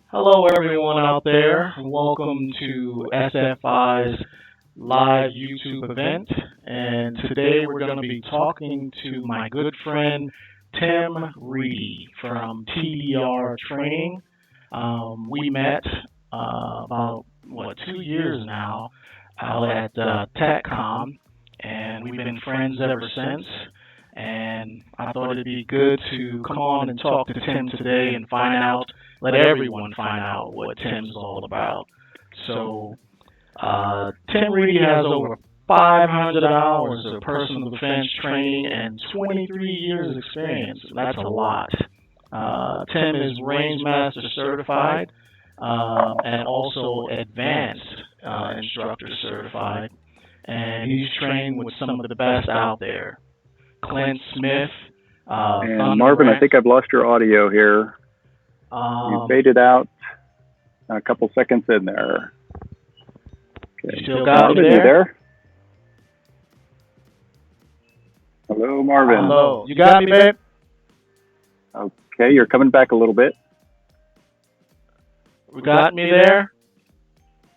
Hello, everyone out there. Welcome to SFI's Live YouTube event. And today we're going to be talking to my good friend Tim Reedy from TDR Training. We met about, 2 years now out at TechCom, and we've been friends ever since. And I thought it'd be good to come on and talk to Tim today and let everyone find out what Tim's all about. So, Tim Reedy has over 500 hours of personal defense training and 23 years experience. That's a lot. Tim is Range Master certified and also advanced instructor certified. And he's trained with some of the best out there. Clint Smith. And Marvin, I think I've lost your audio here. You faded out a couple seconds in there. Okay. Still got Marvin, me you there? Hello, Marvin. Hello. You got me, babe? Okay, you're coming back a little bit. You got me there?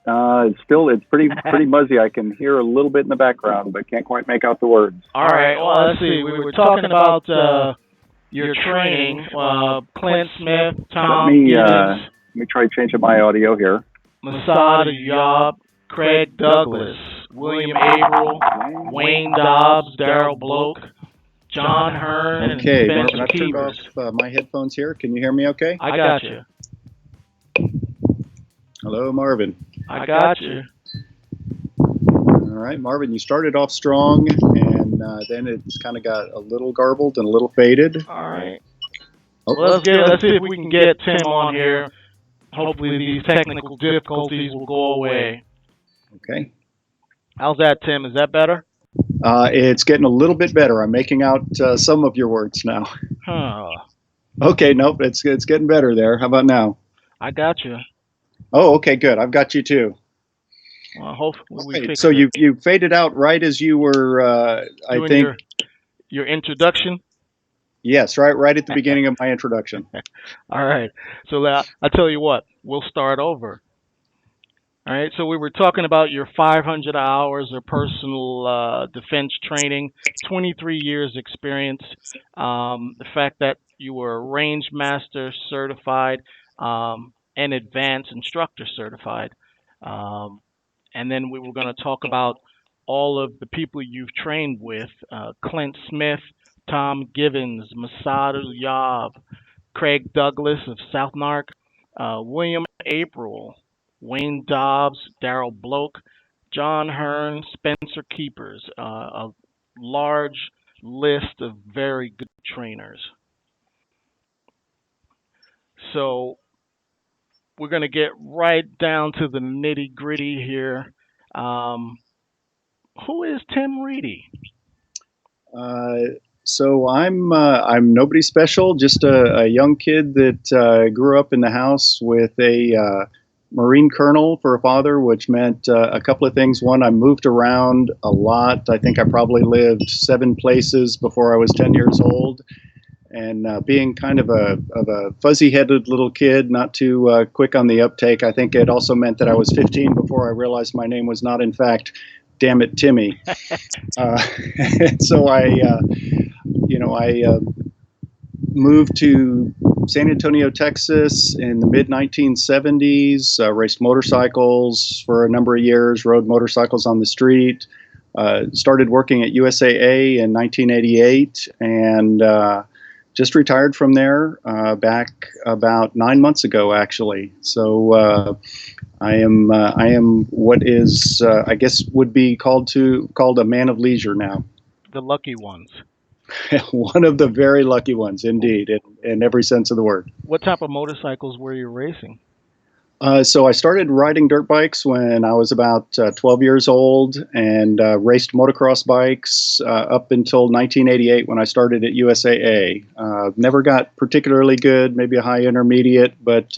It's pretty muzzy. I can hear a little bit in the background, but can't quite make out the words. All right. Well, let's see. We were talking about your training. Clint Smith, Tom Gibbons. Let me try changing my audio here. Masada Yob, Craig Douglas, William Averill, Wayne Dobbs, Daryl Bloke, John Hearn, and Spencer Marvin, I turned off my headphones here. Can you hear me okay? I got you. Hello, Marvin. I got you. All right, Marvin, you started off strong, and then it's kind of got a little garbled and a little faded. All right. Let's see if we can get Tim on here. Hopefully these technical difficulties will go away. Okay. How's that, Tim? Is that better? It's getting a little bit better. I'm making out some of your words now. Huh. Okay, nope, it's getting better there. How about now? I got you. Oh, okay, good. I've got you too. Well, hopefully we fix so it. you faded out right as you were, I think. Your introduction? Yes, right at the beginning of my introduction. All right. So I tell you what, we'll start over. All right. So we were talking about your 500 hours of personal defense training, 23 years experience, the fact that you were Range Master certified and advanced instructor certified. And then we were going to talk about all of the people you've trained with, Clint Smith, Tom Gibbons, Masada Yob, Craig Douglas of South Narc, William Averill, Wayne Dobbs, Daryl Bloke, John Hearn, Spencer Keepers, a large list of very good trainers. So we're going to get right down to the nitty gritty here. Who is Tim Reedy? So I'm nobody special, just a young kid that grew up in the house with a Marine colonel for a father, which meant a couple of things. One, I moved around a lot. I think I probably lived 7 places before I was 10 years old. And being kind of a fuzzy-headed little kid, not too quick on the uptake, I think it also meant that I was 15 before I realized my name was not, in fact, damn it, Timmy. So I moved to San Antonio, Texas in the mid-1970s, raced motorcycles for a number of years, rode motorcycles on the street, started working at USAA in 1988, and just retired from there back about 9 months ago, actually. So I am what is I guess would be called a man of leisure now. The lucky ones. One of the very lucky ones, indeed, in every sense of the word. What type of motorcycles were you racing? So I started riding dirt bikes when I was about 12 years old, and raced motocross bikes up until 1988 when I started at USAA. Never got particularly good, maybe a high intermediate, but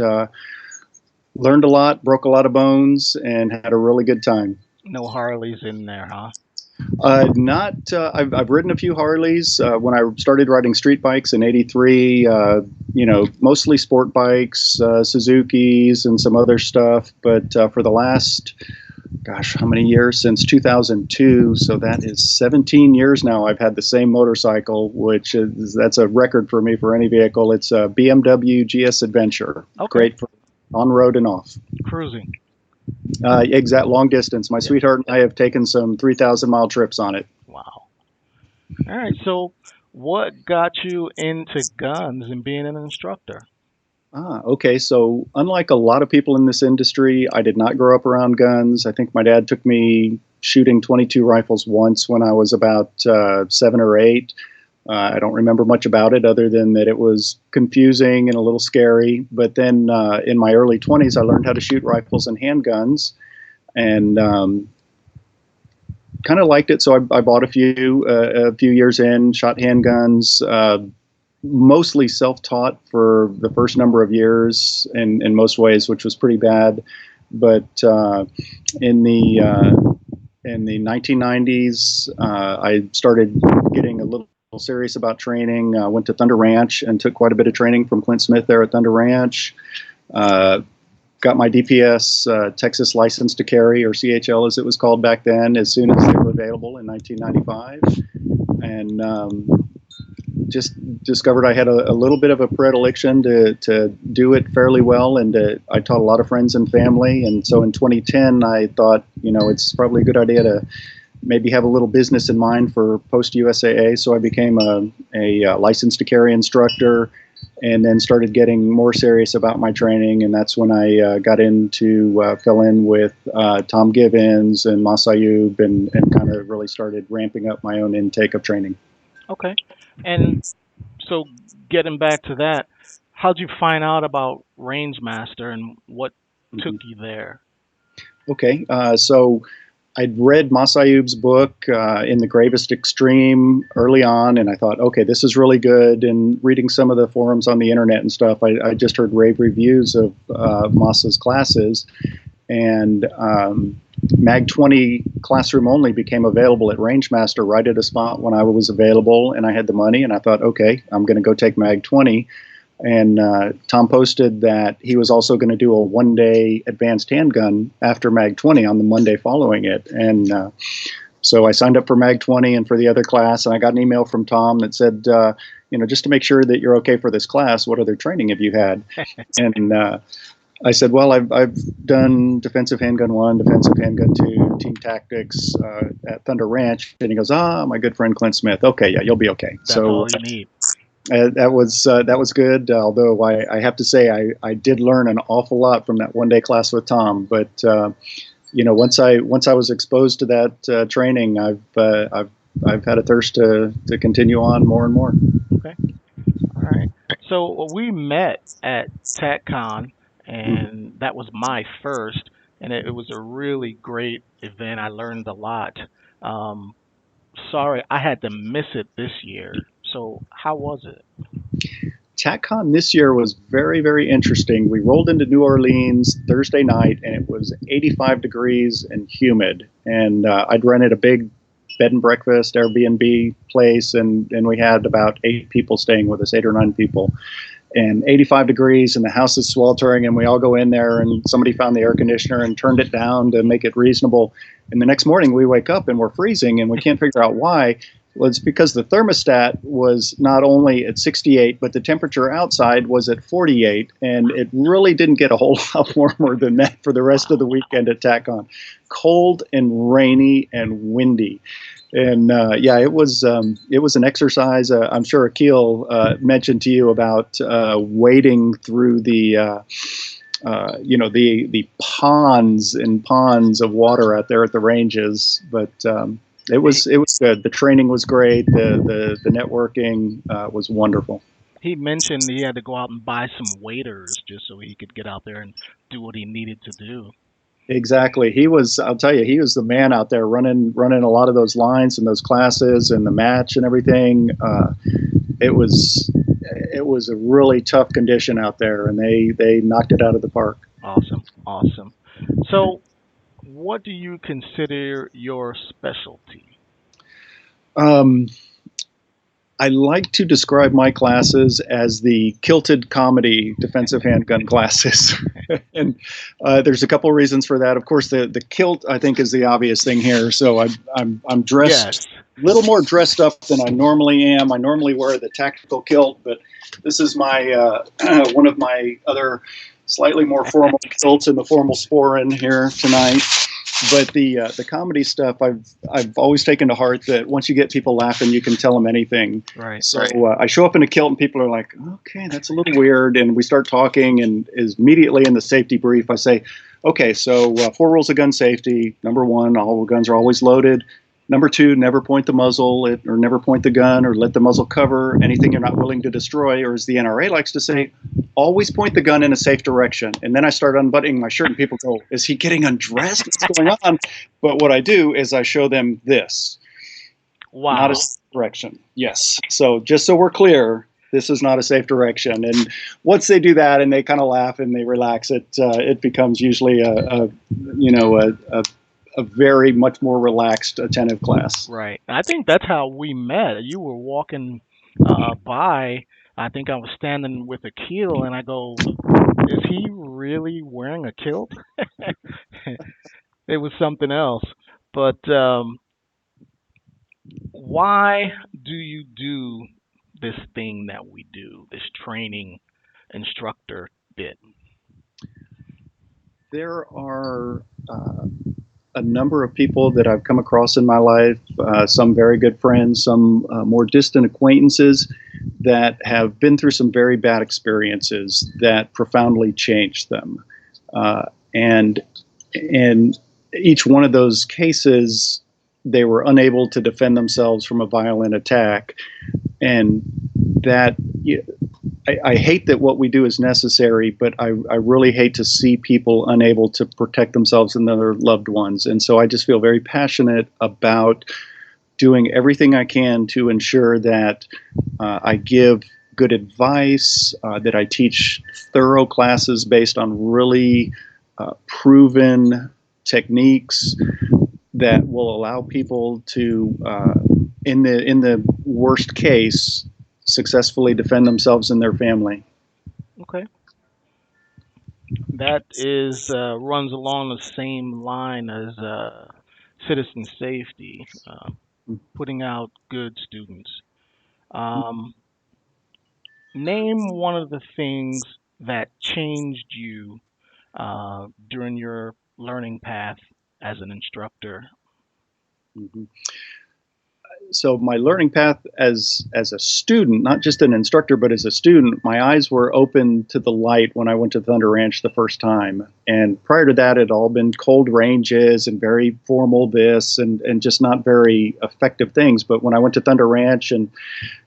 learned a lot, broke a lot of bones, and had a really good time. No Harleys in there, huh? Not. I've ridden a few Harleys. When I started riding street bikes in '83, mostly sport bikes, Suzukis, and some other stuff. But for the last, gosh, how many years? Since 2002. So that is 17 years now. I've had the same motorcycle, that's a record for me for any vehicle. It's a BMW GS Adventure. Okay. Great for on road and off. Cruising. Exact long distance. My sweetheart and I have taken some 3,000-mile trips on it. Wow. All right. So, what got you into guns and being an instructor? Okay. So, unlike a lot of people in this industry, I did not grow up around guns. I think my dad took me shooting .22 rifles once when I was about 7 or 8. I don't remember much about it other than that it was confusing and a little scary. But then in my early 20s, I learned how to shoot rifles and handguns, and kind of liked it. So I bought a few years in, shot handguns, mostly self-taught for the first number of years in most ways, which was pretty bad. But in the 1990s, I started getting a little serious about training. Went to Thunder Ranch and took quite a bit of training from Clint Smith there at Thunder Ranch. Got my DPS Texas license to carry, or CHL as it was called back then, as soon as they were available in 1995. And just discovered I had a little bit of a predilection to do it fairly well, and I taught a lot of friends and family. And so in 2010, I thought, it's probably a good idea to maybe have a little business in mind for post-USAA. So I became a license to carry instructor, and then started getting more serious about my training. And that's when I fell in with Tom Givens and Masayub, and kind of really started ramping up my own intake of training. Okay. And so getting back to that, how'd you find out about Rangemaster and what took you there? Okay. So I'd read Masayub's book, In the Gravest Extreme, early on, and I thought, okay, this is really good. And reading some of the forums on the internet and stuff, I just heard rave reviews of Masa's classes. And Mag 20 classroom only became available at Rangemaster right at a spot when I was available, and I had the money, and I thought, okay, I'm going to go take Mag 20. And Tom posted that he was also going to do a one-day advanced handgun after Mag 20 on the Monday following it. And so I signed up for Mag 20 and for the other class, and I got an email from Tom that said, just to make sure that you're okay for this class, what other training have you had? And I said, well, I've done Defensive Handgun 1, Defensive Handgun 2, Team Tactics at Thunder Ranch. And he goes, my good friend Clint Smith. Okay, yeah, you'll be okay. That's all you need. That was good. Although I have to say I did learn an awful lot from that one-day class with Tom. But once I was exposed to that training, I've had a thirst to continue on more and more. Okay. All right. So we met at TechCon, and that was my first, and it was a really great event. I learned a lot. Sorry, I had to miss it this year. So how was it? TechCon this year was very, very interesting. We rolled into New Orleans Thursday night, and it was 85 degrees and humid. And I'd rented a big bed and breakfast Airbnb place, and we had about 8 people staying with us, 8 or 9 people. And 85 degrees, and the house is sweltering, and we all go in there, and somebody found the air conditioner and turned it down to make it reasonable. And the next morning we wake up and we're freezing, and we can't figure out why. Well, it's because the thermostat was not only at 68, but the temperature outside was at 48, and it really didn't get a whole lot warmer than that for the rest of the weekend at TechCon. Cold and rainy and windy. And it was an exercise. I'm sure Akil mentioned to you about wading through the ponds and ponds of water out there at the ranges. But it was good. The training was great. The networking was wonderful. He mentioned he had to go out and buy some waders just so he could get out there and do what he needed to do. Exactly. I'll tell you, he was the man out there running a lot of those lines and those classes and the match and everything. It was a really tough condition out there, and they knocked it out of the park. Awesome. So what do you consider your specialty? I like to describe my classes as the kilted comedy defensive handgun classes. And there's a couple of reasons for that. Of course, the kilt, I think, is the obvious thing here. So I'm dressed a little more dressed up than I normally am. I normally wear the tactical kilt, but this is my one of my other slightly more formal kilts in the formal sporin here tonight. But the comedy stuff, I've always taken to heart that once you get people laughing, you can tell them anything. Right. So I show up in a kilt and people are like, okay, that's a little weird. And we start talking, and is immediately in the safety brief, I say, okay, so 4 rules of gun safety. Number 1, all guns are always loaded. Number 2, never point the muzzle or never point the gun or let the muzzle cover anything you're not willing to destroy. Or as the NRA likes to say, always point the gun in a safe direction. And then I start unbuttoning my shirt and people go, is he getting undressed? What's going on? But what I do is I show them this. Wow. Not a safe direction. Yes. So just so we're clear, this is not a safe direction. And once they do that and they kind of laugh and they relax, it becomes usually a very much more relaxed, attentive class. Right. I think that's how we met. You were walking by. I think I was standing with a kilt, and I go, is he really wearing a kilt? It was something else. But why do you do this thing that we do, this training instructor bit? There are a number of people that I've come across in my life, some very good friends, some more distant acquaintances that have been through some very bad experiences that profoundly changed them. And in each one of those cases, they were unable to defend themselves from a violent attack. And that, I hate that what we do is necessary, but I really hate to see people unable to protect themselves and their loved ones. And so I just feel very passionate about doing everything I can to ensure that I give good advice, that I teach thorough classes based on really proven techniques that will allow people to, in the worst case, successfully defend themselves and their family. Okay. That is runs along the same line as citizen safety, putting out good students. Name one of the things that changed you during your learning path as an instructor. Mm-hmm. So my learning path as a student, not just an instructor, but as a student, my eyes were open to the light when I went to Thunder Ranch the first time. And prior to that, it had all been cold ranges and very formal this and just not very effective things. But when I went to Thunder Ranch and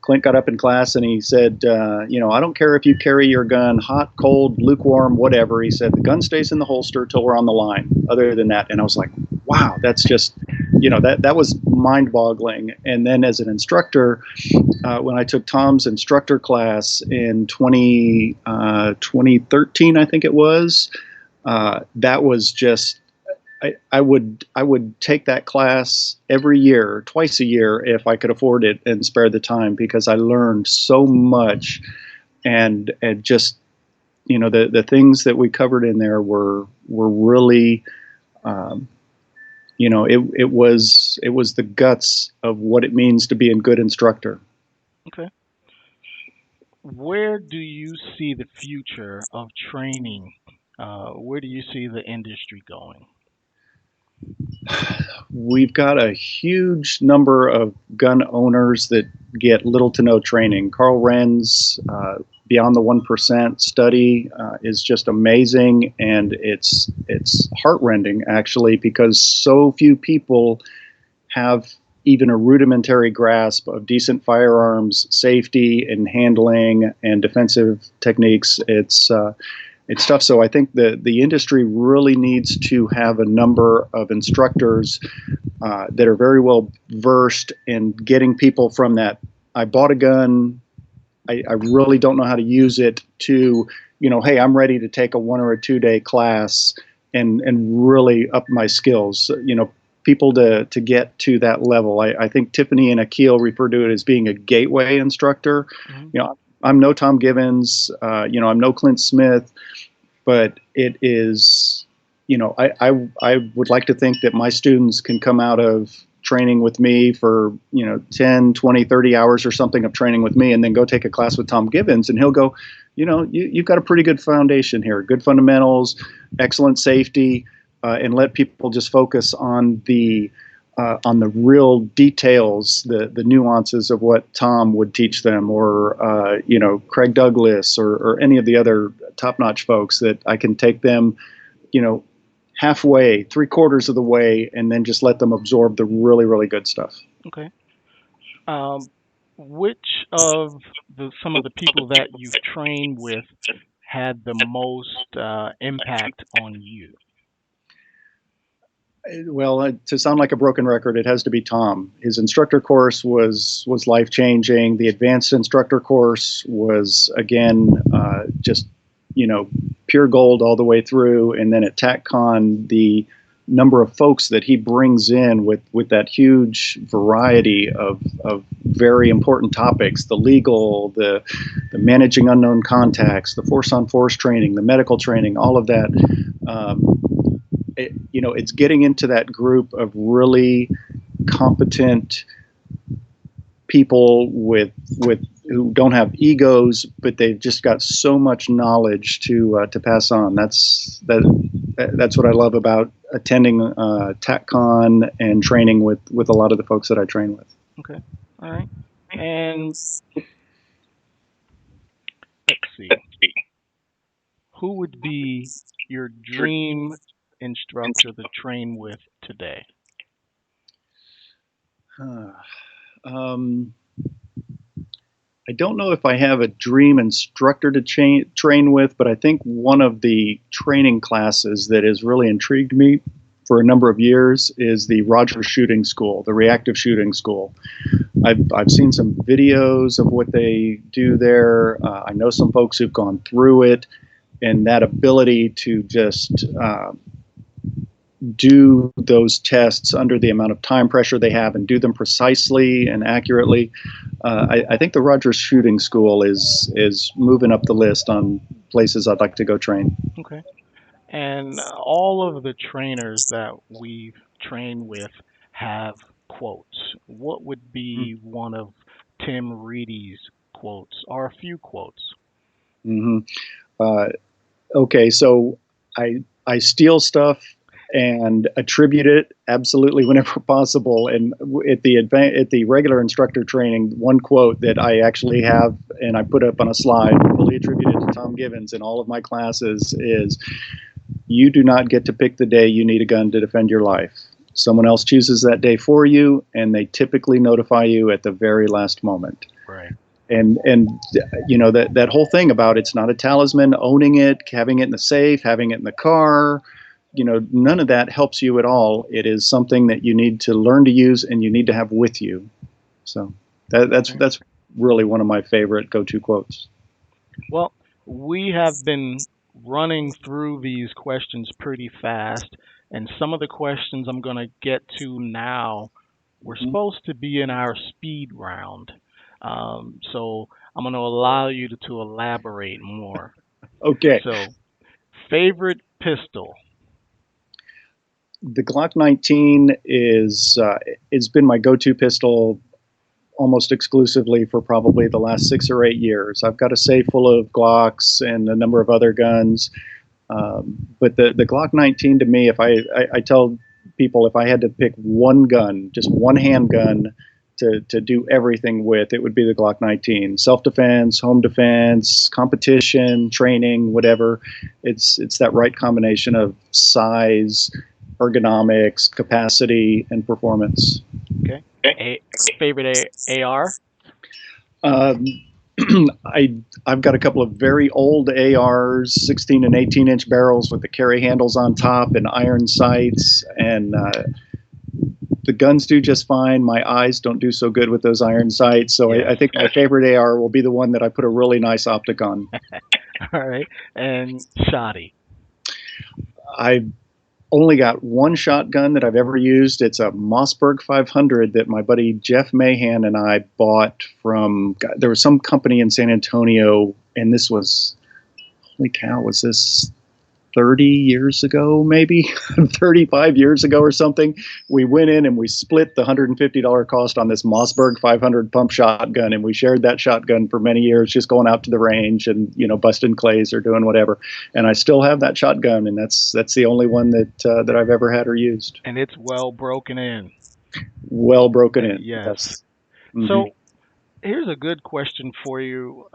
Clint got up in class and he said, I don't care if you carry your gun hot, cold, lukewarm, whatever. He said, the gun stays in the holster till we're on the line. Other than that. And I was like, wow, that's just, that was mind-boggling. And then as an instructor, when I took Tom's instructor class in 2013, I think it was, that was just, I would take that class every year, twice a year, if I could afford it and spare the time, because I learned so much, and just, the things that we covered in there were really, it was the guts of what it means to be a good instructor. Okay. Where do you see the future of training? Where do you see the industry going? We've got a huge number of gun owners that get little to no training. Carl Wren's Beyond the 1% study is just amazing, and it's heartrending, actually, because so few people have even a rudimentary grasp of decent firearms safety and handling and defensive techniques. It's tough. So I think the industry really needs to have a number of instructors that are very well versed in getting people from that, I bought a gun, I really don't know how to use it, to, hey, I'm ready to take a 1 or a 2 day class and really up my skills. people to get to that level. I think Tiffany and Akil refer to it as being a gateway instructor. Mhm. You know, I'm no Tom Givens, you know, I'm no Clint Smith, but it is, you know, I would like to think that my students can come out of training with me for, you know, 10, 20, 30 hours or something of training with me, and then go take a class with Tom Givens, and he'll go, you know, you've got a pretty good foundation here, good fundamentals, excellent safety, and let people just focus on the real details, the nuances of what Tom would teach them, or you know, Craig Douglas, or any of the other top-notch folks, that I can take them, you know, halfway, three-quarters of the way, and then just let them absorb the really, really good stuff. Okay. Which of some of the people that you've trained with had the most impact on you? Well, to sound like a broken record, it has to be Tom. His instructor course was life changing. The advanced instructor course was, again, just, you know, pure gold all the way through. And then at TACCon, the number of folks that he brings in with that huge variety of very important topics, the legal, the managing unknown contacts, the force on force training, the medical training, all of that. You know, it's getting into that group of really competent people with who don't have egos, but they've just got so much knowledge to pass on. That's what I love about attending TACCon and training with a lot of the folks that I train with. Okay, all right. And let's see, who would be your dream instructor to train with today? I don't know if I have a dream instructor to train with, but I think one of the training classes that has really intrigued me for a number of years is the Rogers Shooting School, the reactive shooting school. I've seen some videos of what they do there. I know some folks who've gone through it, and that ability to just do those tests under the amount of time pressure they have and do them precisely and accurately. I think the Rogers Shooting School is moving up the list on places I'd like to go train. Okay. And all of the trainers that we've trained with have quotes. What would be one of Tim Reedy's quotes, or a few quotes? Mm-hmm. Okay, so I steal stuff and attribute it absolutely whenever possible. And at the regular instructor training, one quote that I actually have and I put up on a slide, fully attributed to Tom Givens in all of my classes, is: you do not get to pick the day you need a gun to defend your life. Someone else chooses that day for you, and they typically notify you at the very last moment. Right. And you know, that whole thing about it's not a talisman, owning it, having it in the safe, having it in the car, you know, none of that helps you at all. It is something that you need to learn to use and you need to have with you. So that's really one of my favorite go-to quotes. Well, we have been running through these questions pretty fast, and some of the questions I'm going to get to now were supposed to be in our speed round. So I'm going to allow you to elaborate more. Okay. So, favorite pistol? The Glock 19 it's been my go-to pistol almost exclusively for probably the last 6 or 8 years. I've got a safe full of Glocks and a number of other guns, but the Glock 19 to me, if I tell people if I had to pick one gun, just one handgun to do everything with, it would be the Glock 19. Self-defense, home defense, competition, training, whatever. It's that right combination of size, ergonomics, capacity, and performance. Okay. Favorite AR? I've got a couple of very old ARs, 16 and 18-inch barrels with the carry handles on top and iron sights, and the guns do just fine. My eyes don't do so good with those iron sights, so I think my favorite AR will be the one that I put a really nice optic on. All right. And shoddy? I've only got one shotgun that I've ever used. It's a Mossberg 500 that my buddy Jeff Mahan and I bought from, there was some company in San Antonio, and this was, holy cow, was this 30 years ago, maybe 35 years ago or something? We went in and we split the $150 cost on this Mossberg 500 pump shotgun, and we shared that shotgun for many years, just going out to the range and, you know, busting clays or doing whatever. And I still have that shotgun, and that's the only one that I've ever had or used. And it's well broken in. Well broken in. Yes. Mm-hmm. So here's a good question for you.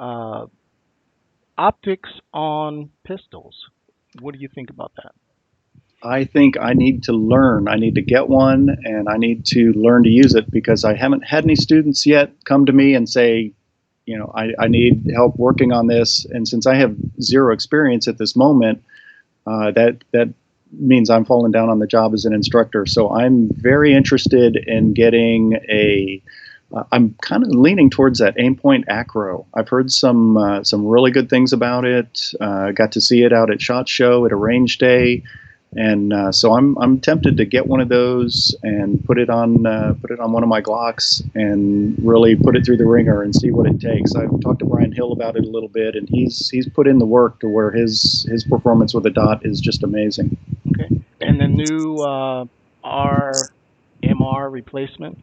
Optics on pistols. What do you think about that? I think I need to learn. I need to get one, and I need to learn to use it, because I haven't had any students yet come to me and say, you know, I need help working on this. And since I have zero experience at this moment, that means I'm falling down on the job as an instructor. So I'm very interested in getting I'm kind of leaning towards that Aimpoint Acro. I've heard some really good things about it. Got to see it out at SHOT Show at a range day, and so I'm tempted to get one of those and put it on one of my Glocks and really put it through the ringer and see what it takes. I've talked to Brian Hill about it a little bit, and he's put in the work to where his performance with a dot is just amazing. Okay, and the new RMR replacement.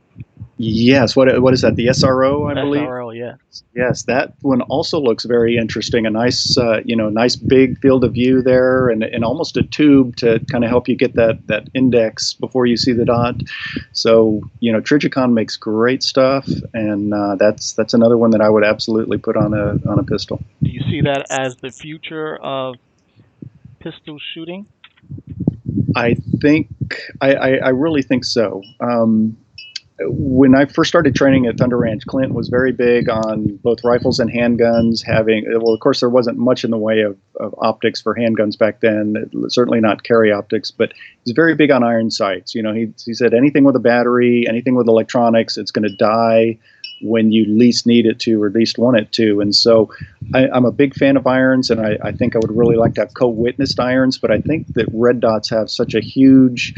Yes, what is that? The SRO, I believe. SRO, yeah. Yes, that one also looks very interesting. A nice, nice big field of view there, and almost a tube to kind of help you get that index before you see the dot. So, you know, Trijicon makes great stuff, and that's another one that I would absolutely put on a pistol. Do you see that as the future of pistol shooting? I think I really think so. When I first started training at Thunder Ranch, Clint was very big on both rifles and handguns well, of course, there wasn't much in the way of optics for handguns back then, certainly not carry optics, but he's very big on iron sights. You know, he said anything with a battery, anything with electronics, it's going to die when you least need it to or least want it to. And so I'm a big fan of irons, and I think I would really like to have co-witnessed irons, but I think that red dots have such a huge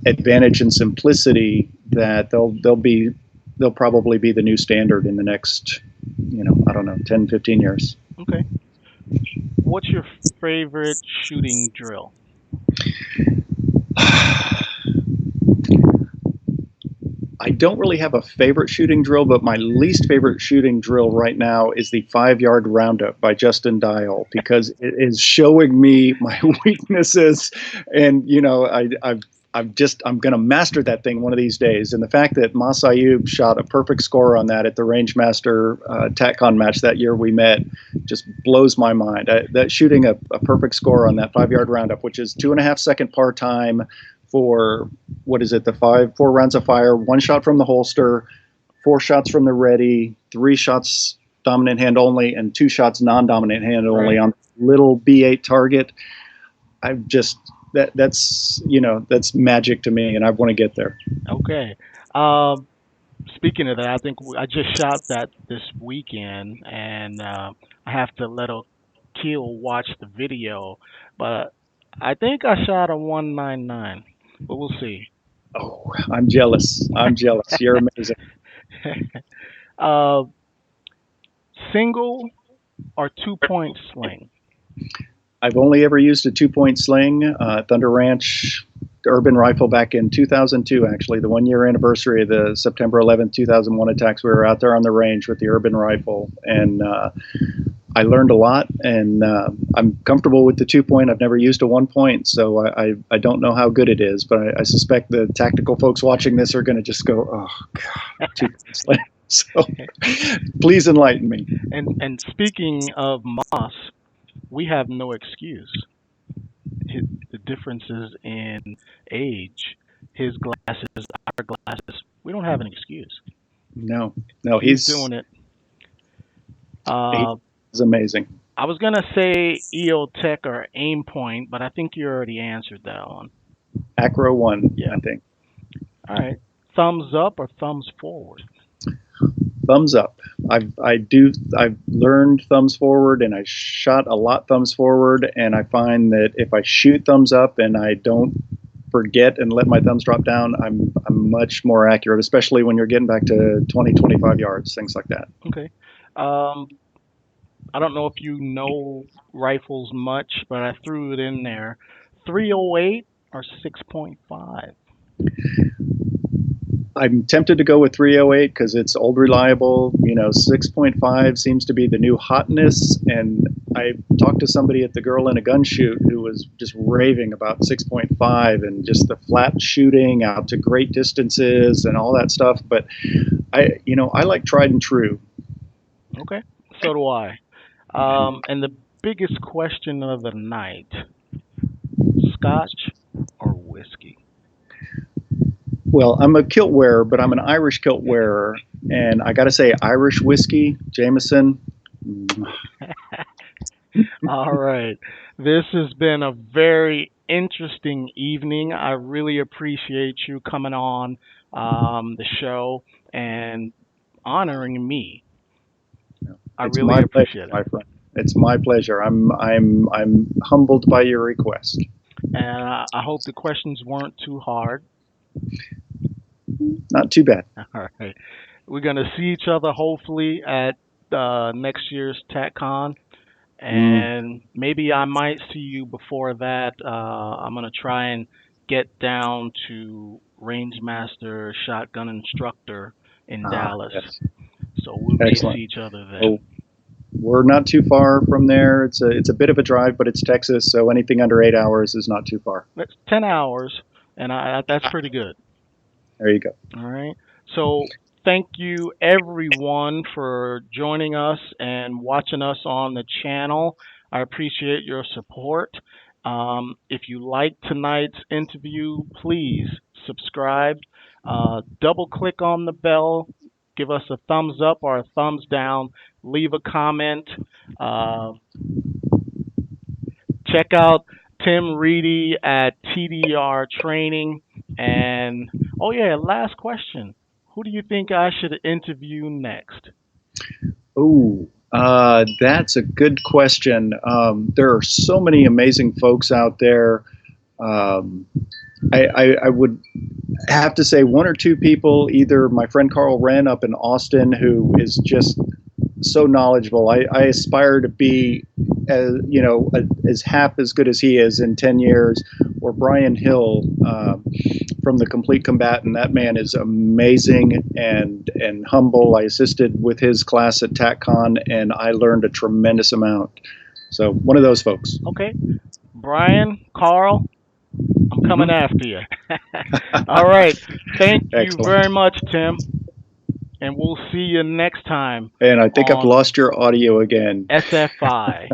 advantage and simplicity that they'll probably be the new standard in the next, I don't know, 10, 15 years. Okay. What's your favorite shooting drill? I don't really have a favorite shooting drill, but my least favorite shooting drill right now is the 5-yard roundup by Justin Dial, because it is showing me my weaknesses, and I'm going to master that thing one of these days. And the fact that Mas Ayub shot a perfect score on that at the Rangemaster TACCON match that year we met just blows my mind. That shooting a perfect score on that 5-yard roundup, which is 2.5 second par time for, what is it, the 4 rounds of fire, 1 shot from the holster, 4 shots from the ready, 3 shots dominant hand only, and 2 shots non-dominant hand only on little B8 target. That's magic to me, and I want to get there. Okay. Speaking of that, I think I just shot that this weekend, and I have to let Akil watch the video, but I think I shot a 199, but we'll see. Oh, I'm jealous. You're amazing. Single or 2-point sling? I've only ever used a 2-point sling. Thunder Ranch urban rifle back in 2002, actually, the 1-year anniversary of the September 11th, 2001 attacks. We were out there on the range with the urban rifle, and I learned a lot, and I'm comfortable with the 2-point. I've never used a 1-point, so I don't know how good it is, but I suspect the tactical folks watching this are going to just go, oh, God, 2-point sling. So please enlighten me. And speaking of Moss, we have no excuse. The differences in age, his glasses, our glasses, we don't have an excuse. No, he's doing it. He's amazing. I was gonna say EOTech or Aimpoint, but I think you already answered that one. Acro 1, yeah. I think. All right. Thumbs up or thumbs forward? thumbs up. I've learned thumbs forward, and I shot a lot thumbs forward, and I find that if I shoot thumbs up and I don't forget and let my thumbs drop down, I'm much more accurate, especially when you're getting back to 20, 25 yards, things like that. Okay. I don't know if you know rifles much, but I threw it in there. 308 or 6.5? I'm tempted to go with 308 because it's old reliable. 6.5 seems to be the new hotness. And I talked to somebody at the Girl in a Gun Shoot who was just raving about 6.5 and just the flat shooting out to great distances and all that stuff. But I like tried and true. Okay, so do I. And the biggest question of the night: Scotch or whiskey? Well, I'm a kilt wearer, but I'm an Irish kilt wearer, and I got to say, Irish whiskey, Jameson. All right. This has been a very interesting evening. I really appreciate you coming on the show and honoring me. I really appreciate it. My friend. It's my pleasure. I'm humbled by your request. And I hope the questions weren't too hard. Not too bad. All right. We're going to see each other hopefully at next year's TACCon. And maybe I might see you before that. I'm going to try and get down to Range Master Shotgun Instructor in Dallas. Yes. So we may see each other there. Oh, we're not too far from there. It's a bit of a drive, but it's Texas, so anything under 8 hours is not too far. It's 10 hours, and that's pretty good. There you go. All right. So thank you, everyone, for joining us and watching us on the channel. I appreciate your support. If you liked tonight's interview, please subscribe. Double click on the bell. Give us a thumbs up or a thumbs down. Leave a comment. Check out Tim Reedy at TDR Training. And, oh yeah, last question. Who do you think I should interview next? Oh, that's a good question. There are so many amazing folks out there. I would have to say one or two people, either my friend Carl Wren up in Austin, who is just so knowledgeable. I aspire to be as half as good as he is in 10 years, or Brian Hill from The Complete Combatant. That man is amazing and humble. I assisted with his class at TACCon, and I learned a tremendous amount. So one of those folks. Okay. Brian, Carl, I'm coming after you. All right. Thank you very much, Tim. And we'll see you next time. And I think I've lost your audio again. SFI.